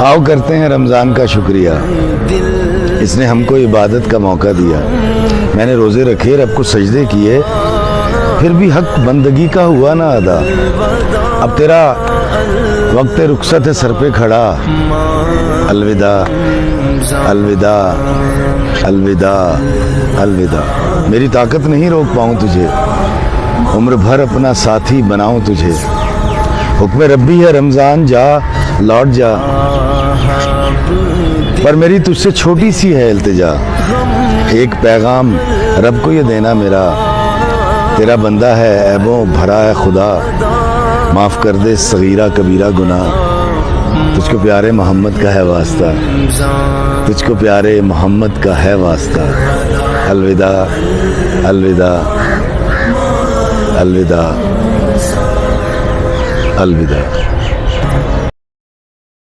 آؤ کرتے ہیں رمضان کا شکریہ، اس نے ہم کو عبادت کا موقع دیا۔ میں نے روزے رکھے، رب کو سجدے کیے، پھر بھی حق بندگی کا ہوا نہ ادا۔ اب تیرا وقت رخصت ہے سر پہ کھڑا، الوداع الوداع الوداع الوداع۔ میری طاقت نہیں روک پاؤں تجھے، عمر بھر اپنا ساتھی بناؤں تجھے۔ حکم ربی ہے رمضان، جا لوٹ جا، پر میری تجھ سے چھوٹی سی ہے التجا۔ ایک پیغام رب کو یہ دینا میرا، تیرا بندہ ہے عیبوں بھرا ہے خدا، معاف کر دے صغیرہ کبیرہ گناہ۔ تجھ کو پیارے محمد کا ہے واسطہ، تجھ کو پیارے محمد کا ہے واسطہ۔ الوداع الوداع الوداع الوداع۔